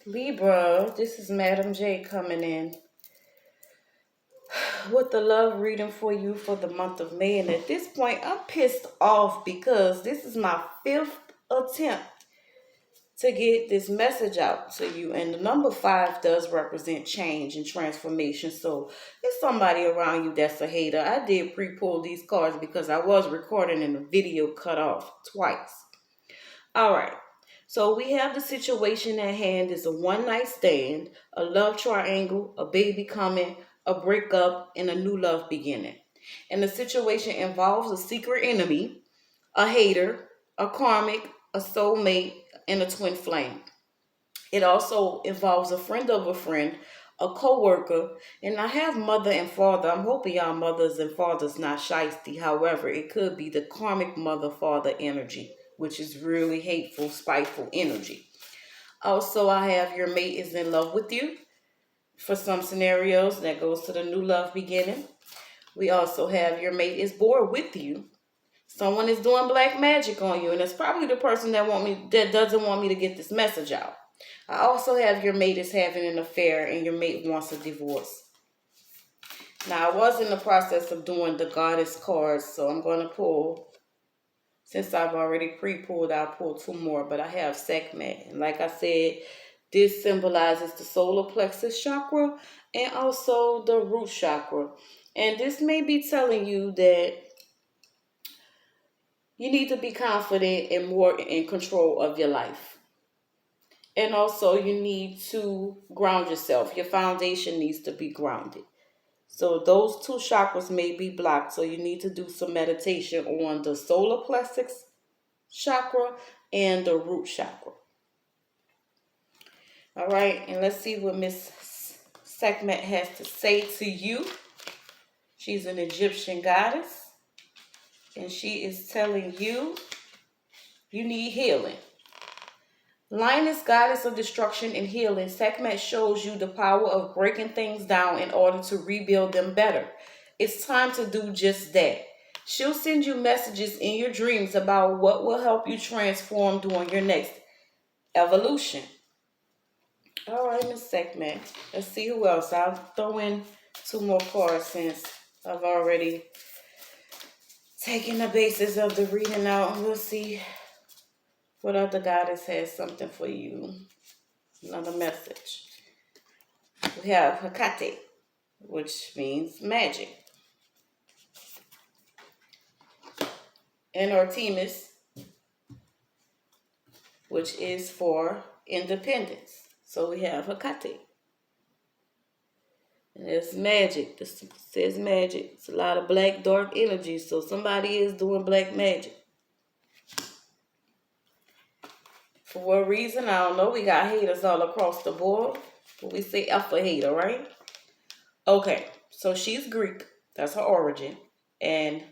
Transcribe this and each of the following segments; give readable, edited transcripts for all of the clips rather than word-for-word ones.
Libra, this is Madam J coming in with the love reading for you for the month of May. And at this point, I'm pissed off because this is my fifth attempt to get this message out to you. And the number five does represent change and transformation. So it's somebody around you that's a hater. I did pre-pull these cards because I was recording and the video cut off twice. All right. So we have the situation at hand is a one night stand, a love triangle, a baby coming, a breakup, and a new love beginning. And the situation involves a secret enemy, a hater, a karmic, a soulmate, and a twin flame. It also involves a friend of a friend, a co-worker, and I have mother and father. I'm hoping y'all mothers and fathers not shiesty. However, it could be the karmic mother-father energy, which is really hateful, spiteful energy. Also, I have your mate is in love with you. For some scenarios, that goes to the new love beginning. We also have your mate is bored with you. Someone is doing black magic on you, and it's probably the person that doesn't want me to get this message out. I also have your mate is having an affair and your mate wants a divorce. Now, I was in the process of doing the goddess cards, so I'm going to pull, since I've already pre-pulled, I'll pull two more, but I have Sekhmet. And like I said, this symbolizes the solar plexus chakra and also the root chakra. And this may be telling you that you need to be confident and more in control of your life. And also, you need to ground yourself. Your foundation needs to be grounded. So, those two chakras may be blocked. So, you need to do some meditation on the solar plexus chakra and the root chakra. All right. And let's see what Miss Sekhmet has to say to you. She's an Egyptian goddess. And she is telling you you need healing. Lioness, goddess of destruction and healing, Sekhmet shows you the power of breaking things down in order to rebuild them better. It's time to do just that. She'll send you messages in your dreams about what will help you transform during your next evolution. All right, Miss Sekhmet. Let's see who else. I'll throw in two more cards since I've already taken the basis of the reading out. We'll see what other goddess has something for you. Another message. We have Hecate, which means magic. And Artemis, which is for independence. So we have Hecate. And it's magic. This says magic. It's a lot of black, dark energy. So somebody is doing black magic. For what reason? I don't know. We got haters all across the board. But we say F for hater, right? Okay. So she's Greek. That's her origin. And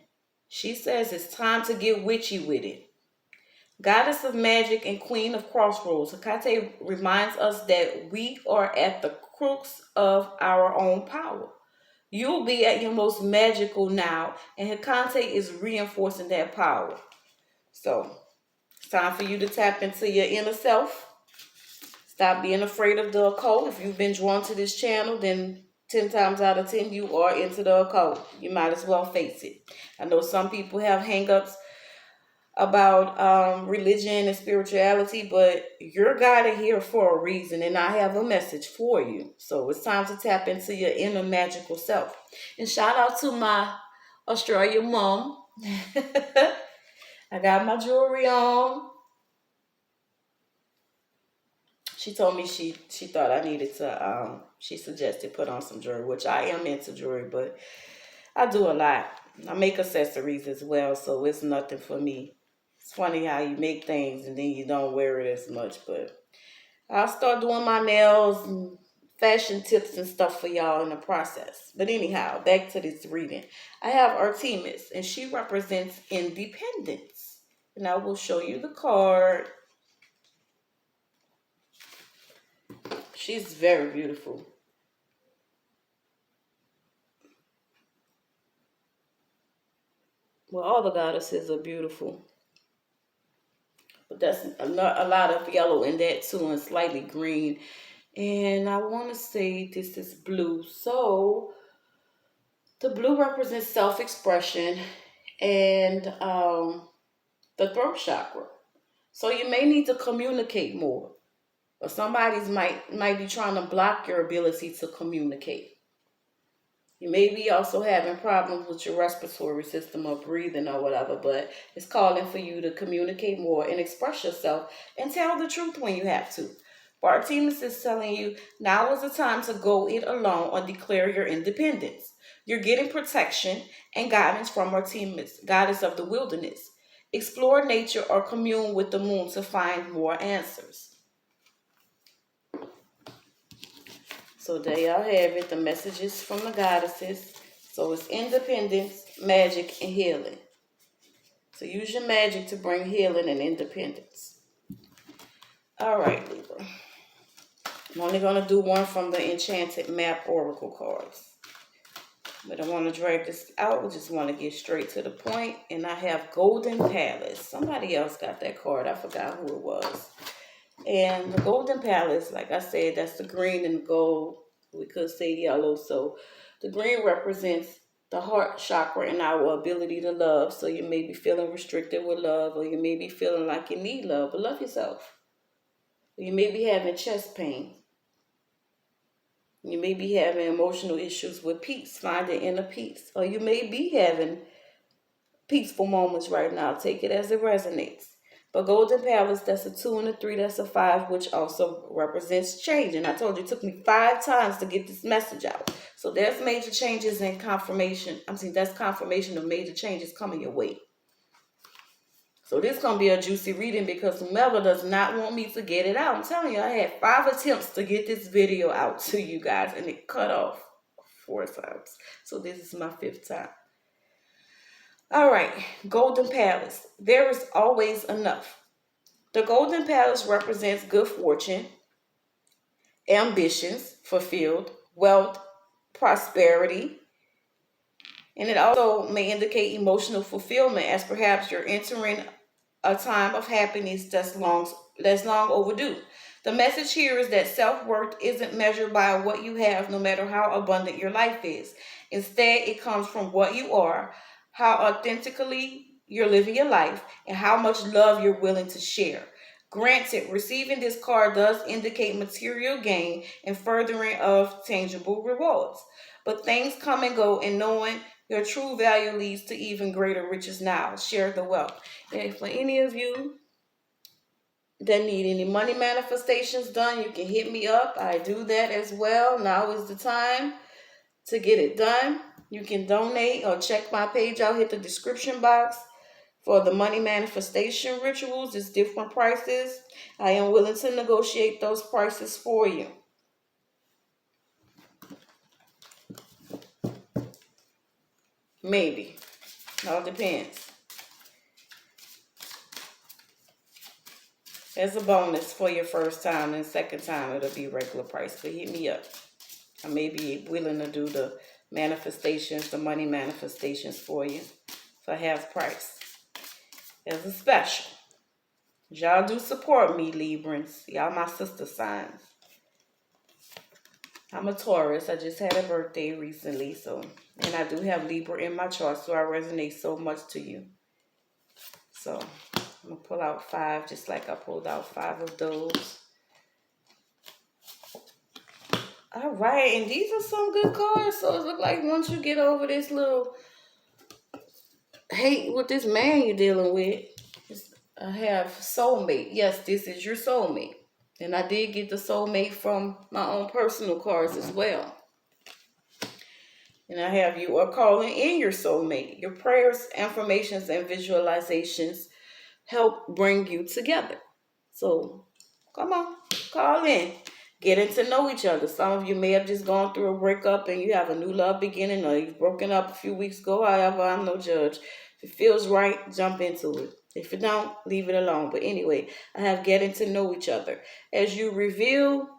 she says it's time to get witchy with it. Goddess of magic and queen of crossroads, Hecate reminds us that we are at the crux of our own power. You'll be at your most magical now, and Hecate is reinforcing that power. So, it's time for you to tap into your inner self. Stop being afraid of the occult. If you've been drawn to this channel, then 10 times out of 10, you are into the occult. You might as well face it. I know some people have hangups about religion and spirituality, but you're guided here for a reason, and I have a message for you. So it's time to tap into your inner magical self. And shout out to my Australian mom. I got my jewelry on. She told me she thought I needed to she suggested put on some jewelry, which I am into jewelry, but I do a lot. I make accessories as well, so it's nothing for me. It's funny how you make things and then you don't wear it as much, but I'll start doing my nails and fashion tips and stuff for y'all in the process. But anyhow, back to this reading. I have Artemis, and she represents independence. And I will show you the card. She's very beautiful. Well, all the goddesses are beautiful. That's a lot of yellow in that too, and slightly green. And I want to say this is blue. So the blue represents self-expression and the throat chakra. So you may need to communicate more, or somebody's might be trying to block your ability to communicate. You may be also having problems with your respiratory system or breathing or whatever, but it's calling for you to communicate more and express yourself and tell the truth when you have to. Bartimaeus is telling you now is the time to go it alone or declare your independence. You're getting protection and guidance from Artemis, goddess of the wilderness. Explore nature or commune with the moon to find more answers. So there y'all have it, the messages from the goddesses. So it's independence, magic, and healing. So use your magic to bring healing and independence. All right, Libra. I'm only going to do one from the Enchanted Map Oracle cards. But I want to drag this out. We just want to get straight to the point. And I have Golden Palace. Somebody else got that card. I forgot who it was. And the Golden Palace, like I said, that's the green and gold. We could say yellow. So the green represents the heart chakra and our ability to love. So you may be feeling restricted with love, or you may be feeling like you need love, but love yourself. You may be having chest pain. You may be having emotional issues with peace, finding inner peace. Or you may be having peaceful moments right now. Take it as it resonates. But Golden Palace, that's a 2 and a 3, that's a 5, which also represents change. And I told you it took me 5 times to get this message out. So there's major changes and confirmation. That's confirmation of major changes coming your way. So this is going to be a juicy reading because whomever does not want me to get it out. I'm telling you, I had 5 attempts to get this video out to you guys, and it cut off 4 times. So this is my 5th time. All right, Golden Palace. There is always enough. The Golden Palace represents good fortune, ambitions fulfilled, wealth, prosperity, and it also may indicate emotional fulfillment as perhaps you're entering a time of happiness that's long overdue. The message here is that self-worth isn't measured by what you have, no matter how abundant your life is. Instead, it comes from what you are, how authentically you're living your life, and how much love you're willing to share. Granted, receiving this card does indicate material gain and furthering of tangible rewards. But things come and go, and knowing your true value leads to even greater riches now. Share the wealth. And for any of you that need any money manifestations done, you can hit me up. I do that as well. Now is the time to get it done. You can donate or check my page out. Hit the description box for the money manifestation rituals. It's different prices. I am willing to negotiate those prices for you. Maybe. All depends. As a bonus for your first time, and second time it'll be regular price. But hit me up. I may be willing to do the manifestations, the money manifestations for you for half price. As a special. Y'all do support me, Librans. Y'all my sister signs. I'm a Taurus. I just had a birthday recently, and I do have Libra in my chart, so I resonate so much to you. So I'm going to pull out 5 just like I pulled out 5 of those. All right, and these are some good cards. So it looks like once you get over this little hate with this man you're dealing with, I have soulmate. Yes, this is your soulmate. And I did get the soulmate from my own personal cards as well. And I have you are calling in your soulmate. Your prayers, affirmations, and visualizations help bring you together. So come on, call in. Getting to know each other. Some of you may have just gone through a breakup and you have a new love beginning, or you've broken up a few weeks ago. However, I'm no judge. If it feels right, jump into it. If it don't, leave it alone. But anyway, I have getting to know each other. As you reveal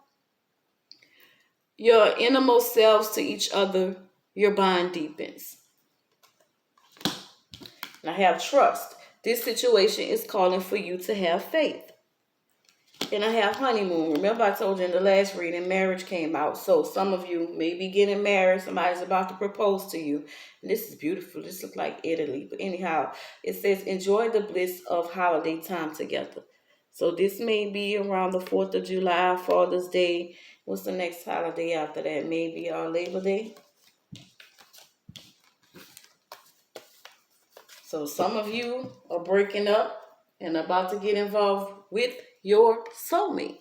your innermost selves to each other, your bond deepens. And I have trust. This situation is calling for you to have faith. And I have honeymoon. Remember I told you in the last reading, marriage came out. So some of you may be getting married. Somebody's about to propose to you. And this is beautiful. This looks like Italy. But anyhow, it says, enjoy the bliss of holiday time together. So this may be around the 4th of July, Father's Day. What's the next holiday after that? Maybe Labor Day. So some of you are breaking up and about to get involved with your soulmate.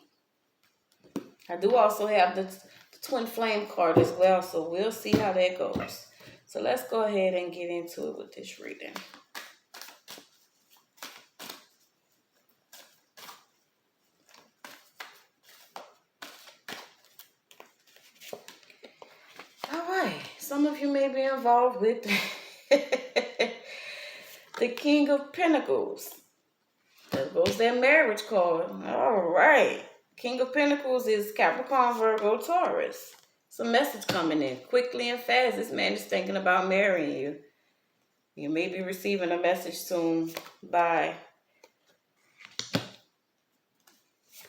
I do also have the twin flame card as well, so we'll see how that goes. So let's go ahead and get into it with this reading. All right, some of you may be involved with the King of Pentacles. There goes that marriage card. All right. King of Pentacles is Capricorn, Virgo, Taurus. It's a message coming in quickly and fast. This man is thinking about marrying you. You may be receiving a message soon by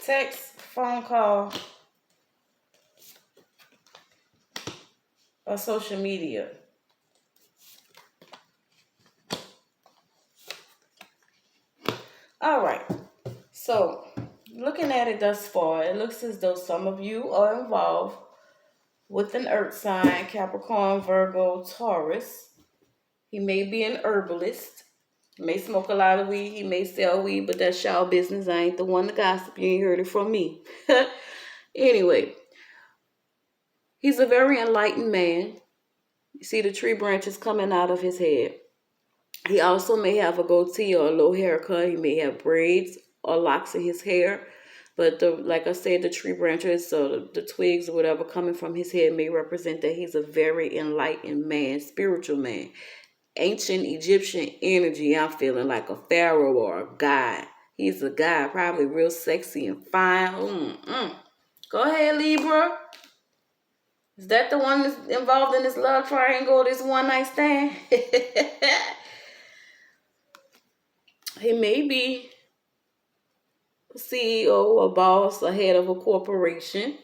text, phone call, or social media. All right. So, looking at it thus far, it looks as though some of you are involved with an earth sign, Capricorn, Virgo, Taurus. He may be an herbalist. He may smoke a lot of weed. He may sell weed, but that's y'all business. I ain't the one to gossip. You ain't heard it from me. Anyway, he's a very enlightened man. You see the tree branches coming out of his head. He also may have a goatee or a low haircut. He may have braids or locks in his hair. But like I said, the tree branches or the twigs or whatever coming from his head may represent that he's a very enlightened man, spiritual man. Ancient Egyptian energy, I'm feeling like a pharaoh or a god. He's a god, probably real sexy and fine. Go ahead, Libra. Is that the one that's involved in this love triangle, this one night stand? He may be a CEO, a boss, a head of a corporation.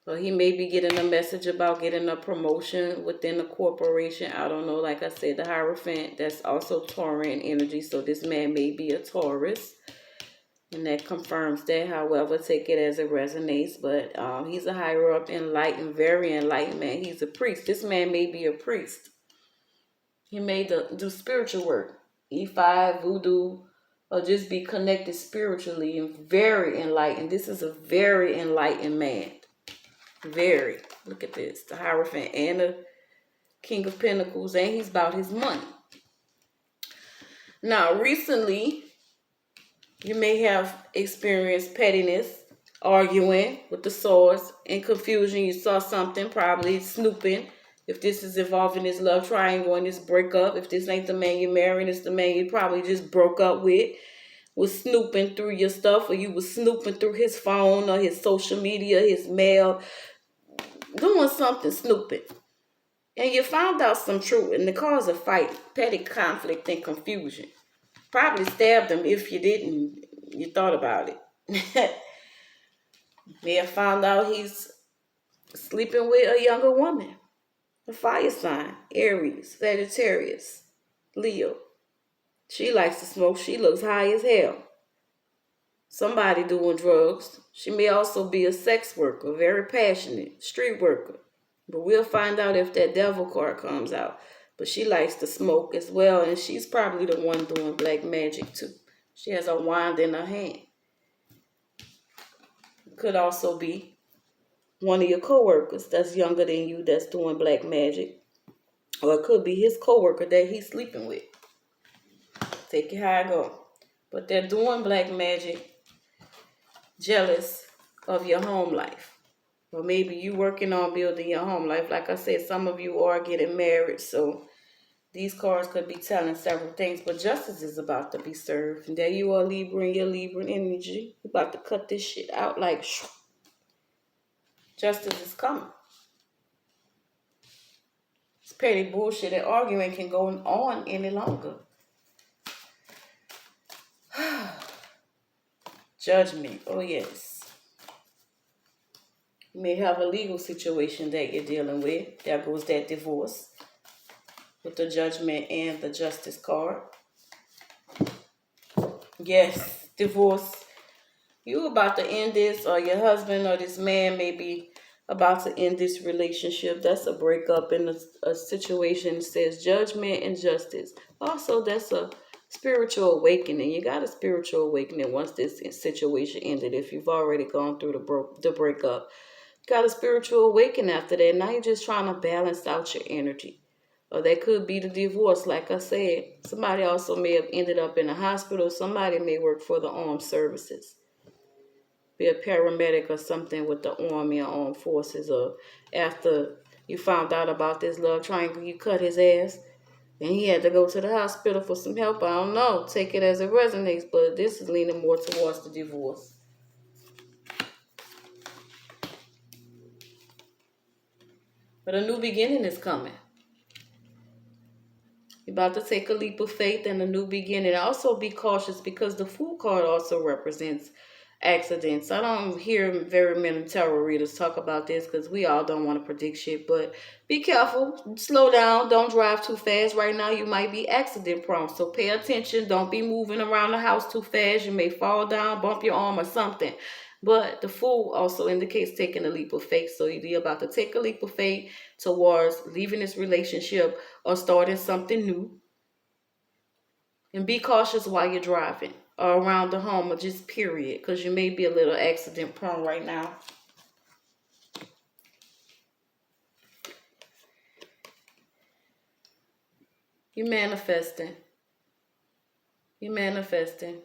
So he may be getting a message about getting a promotion within the corporation. I don't know. Like I said, the Hierophant, that's also Tauran energy. So this man may be a Taurus. And that confirms that. However, take it as it resonates. But he's a higher up, enlightened, very enlightened man. He's a priest. This man may be a priest. He may do spiritual work. E5, voodoo, or just be connected spiritually and very enlightened. This is a very enlightened man. Very. Look at this. The Hierophant and the King of Pentacles. And he's about his money. Now, recently, you may have experienced pettiness, arguing with the swords, and confusion. You saw something, probably snooping. If this is involving this love triangle and this breakup, if this ain't the man you're marrying, it's the man you probably just broke up with, was snooping through your stuff, or you was snooping through his phone or his social media, his mail, doing something snooping. And you found out some truth, and it caused a fight, petty conflict, and confusion. Probably stabbed him if you didn't, you thought about it. May have found out he's sleeping with a younger woman. A fire sign, Aries, Sagittarius, Leo. She likes to smoke. She looks high as hell. Somebody doing drugs. She may also be a sex worker, very passionate, street worker. But we'll find out if that devil card comes out. But she likes to smoke as well, and she's probably the one doing black magic too. She has a wand in her hand. Could also be one of your co-workers that's younger than you that's doing black magic. Or it could be his co-worker that he's sleeping with. Take it how I go. But they're doing black magic, jealous of your home life. Or maybe you working on building your home life. Like I said, some of you are getting married. So these cards could be telling several things. But justice is about to be served. And there you are, Libra, in your Libra energy. You're about to cut this shit out like... Justice is coming. This petty bullshit and arguing can go on any longer. Judgment. Oh, yes. You may have a legal situation that you're dealing with. There goes that divorce with the Judgment and the Justice card. Yes, divorce. You about to end this, or your husband or this man may be about to end this relationship. That's a breakup in a situation that says judgment and justice. Also, that's a spiritual awakening. You got a spiritual awakening once this situation ended. If you've already gone through the breakup, got a spiritual awakening after that. Now you're just trying to balance out your energy. Or that could be the divorce. Like I said, somebody also may have ended up in a hospital. Somebody may work for the armed services, be a paramedic or something with the army or armed forces. Or after you found out about this love triangle, you cut his ass and he had to go to the hospital for some help. I don't know. Take it as it resonates, but this is leaning more towards the divorce. But a new beginning is coming. You're about to take a leap of faith and a new beginning. Also be cautious because the Fool card also represents accidents. I don't hear very many tarot readers talk about this because we all don't want to predict shit. But be careful. Slow down. Don't drive too fast. Right now you might be accident prone. So pay attention. Don't be moving around the house too fast. You may fall down, bump your arm or something. But the Fool also indicates taking a leap of faith. So you're about to take a leap of faith towards leaving this relationship or starting something new. And be cautious while you're driving or around the home or just period, because you may be a little accident prone right now. You're manifesting. You're manifesting.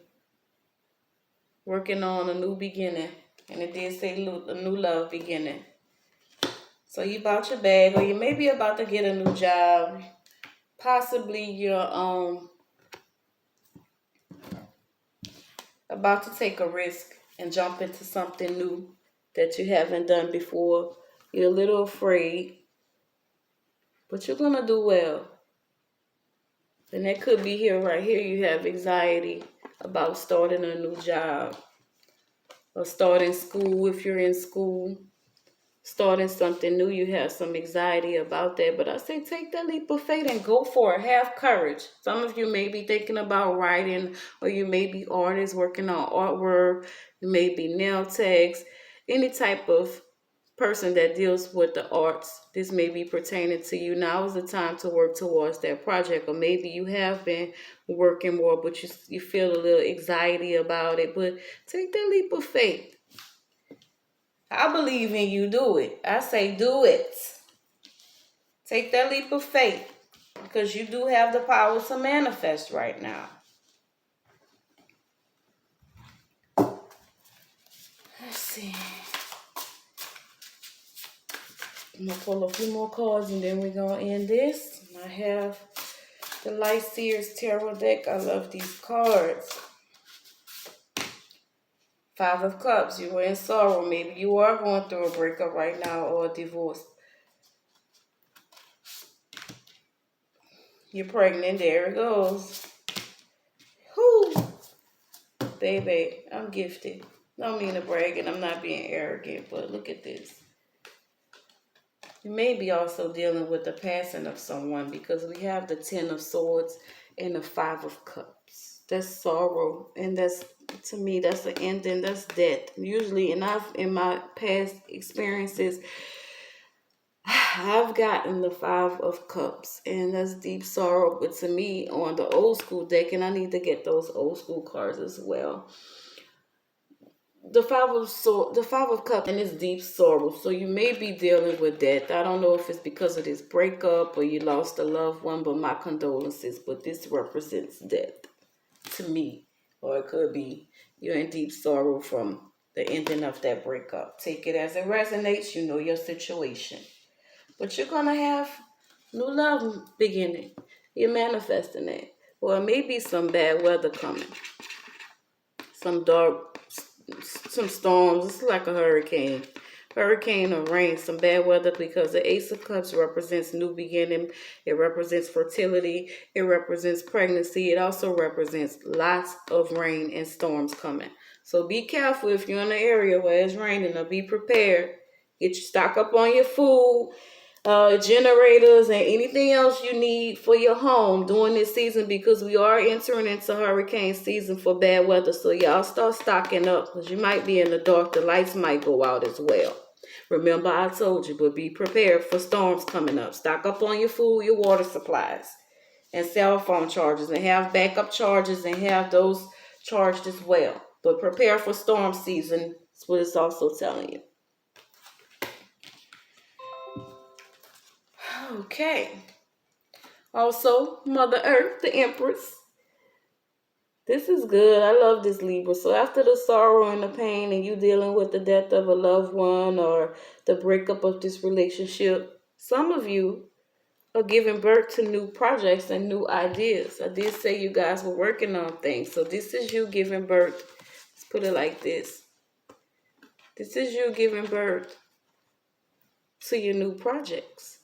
Working on a new beginning. And it did say a new love beginning. So you bought your bag, or you may be about to get a new job. Possibly you're about to take a risk and jump into something new that you haven't done before. You're a little afraid, but you're going to do well. And that could be here, right here. You have anxiety about starting a new job or starting school if you're in school. Starting something new, you have some anxiety about that. But I say take that leap of faith and go for it. Have courage. Some of you may be thinking about writing, or you may be artists working on artwork. You may be nail techs, any type of person that deals with the arts. This may be pertaining to you. Now is the time to work towards that project. Or maybe you have been working more, but you feel a little anxiety about it. But take that leap of faith. I believe in you. Do it. I say do it. Take that leap of faith, because you do have the power to manifest right now. Let's see. I'm going to pull a few more cards and then we're going to end this. I have the Light Seers Tarot deck. I love these cards. 5 of Cups. You were in sorrow. Maybe you are going through a breakup right now or a divorce. You're pregnant. There it goes. Whoo! Baby, I'm gifted. Don't mean to brag and I'm not being arrogant, but look at this. You may be also dealing with the passing of someone, because we have the 10 of Swords and the 5 of Cups. That's sorrow, and that's, to me, that's an ending. That's death. Usually, in my past experiences, I've gotten the 5 of Cups, and that's deep sorrow. But to me, on the old school deck, and I need to get those old school cards as well. The 5 of Cups, and it's deep sorrow. So you may be dealing with death. I don't know if it's because of this breakup or you lost a loved one, but my condolences. But this represents death to me. Or it could be you're in deep sorrow from the ending of that breakup. Take it as it resonates. You know your situation. But you're going to have new love beginning. You're manifesting it. Or it may be some bad weather coming. Some storms. It's like a hurricane or rain, some bad weather, because the Ace of Cups represents new beginning. It represents fertility. It represents pregnancy. It also represents lots of rain and storms coming. So be careful if you're in an area where it's raining, or be prepared. Get your stock up on your food, generators, and anything else you need for your home during this season, because we are entering into hurricane season for bad weather. So y'all start stocking up, because you might be in the dark. The lights might go out as well. Remember, I told you, but be prepared for storms coming up. Stock up on your food, your water supplies, and cell phone chargers, and have backup chargers, and have those charged as well. But prepare for storm season. That's what it's also telling you. Okay. Also, Mother Earth, the Empress. This is good. I love this, Libra. So after the sorrow and the pain, and you dealing with the death of a loved one or the breakup of this relationship, some of you are giving birth to new projects and new ideas. I did say you guys were working on things. So this is you giving birth. Let's put it like this. This is you giving birth to your new projects.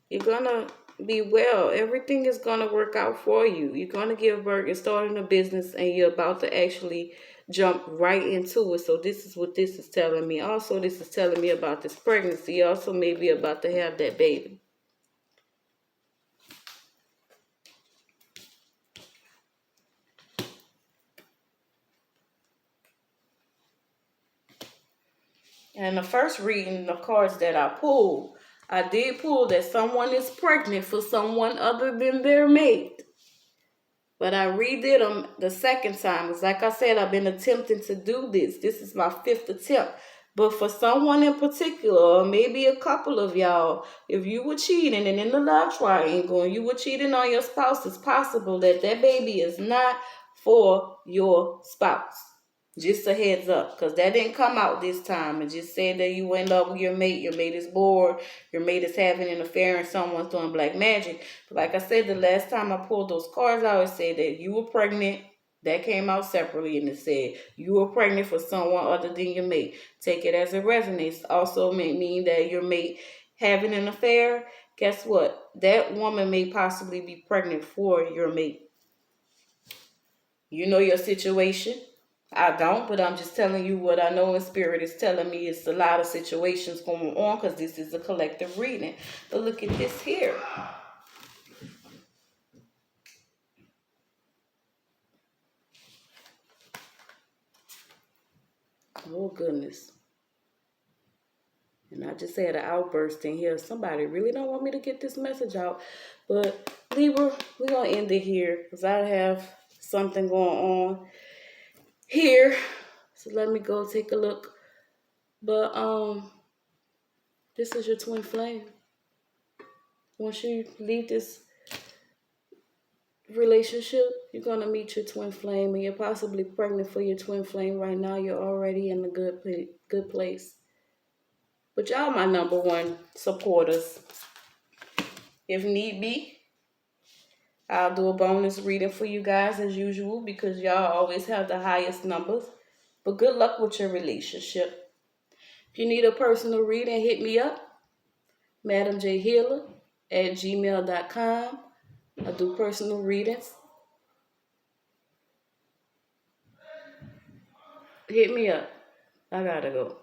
You're going to be well. Everything is going to work out for you. You're going to give birth and starting a business, and you're about to actually jump right into it. So this is what this is telling me. Also, this is telling me about this pregnancy. You also may be about to have that baby. And the first reading, the cards that I pulled, I did pull that someone is pregnant for someone other than their mate. But I redid them the second time. It's like I said, I've been attempting to do this. This is my 5th attempt. But for someone in particular, or maybe a couple of y'all, if you were cheating and in the love triangle and you were cheating on your spouse, it's possible that that baby is not for your spouse. Just a heads up, because that didn't come out this time. It just said that you went up with your mate is bored, your mate is having an affair, and someone's doing black magic. But like I said, the last time I pulled those cards out, it said that you were pregnant. That came out separately, and it said you were pregnant for someone other than your mate. Take it as it resonates. Also may mean that your mate having an affair. Guess what? That woman may possibly be pregnant for your mate. You know your situation. I don't, but I'm just telling you what I know, and Spirit is telling me. It's a lot of situations going on, because this is a collective reading. But look at this here. Oh, goodness. And I just had an outburst in here. Somebody really don't want me to get this message out. But Libra, we're going to end it here, because I have something going on here. So let me go take a look. But this is your twin flame. Once you leave this relationship, you're going to meet your twin flame, and you're possibly pregnant for your twin flame right now. You're already in a good place. But y'all my number one supporters. If need be, I'll do a bonus reading for you guys as usual, because y'all always have the highest numbers. But good luck with your relationship. If you need a personal reading, hit me up, madamjayhealer at gmail.com. I do personal readings. Hit me up. I gotta go.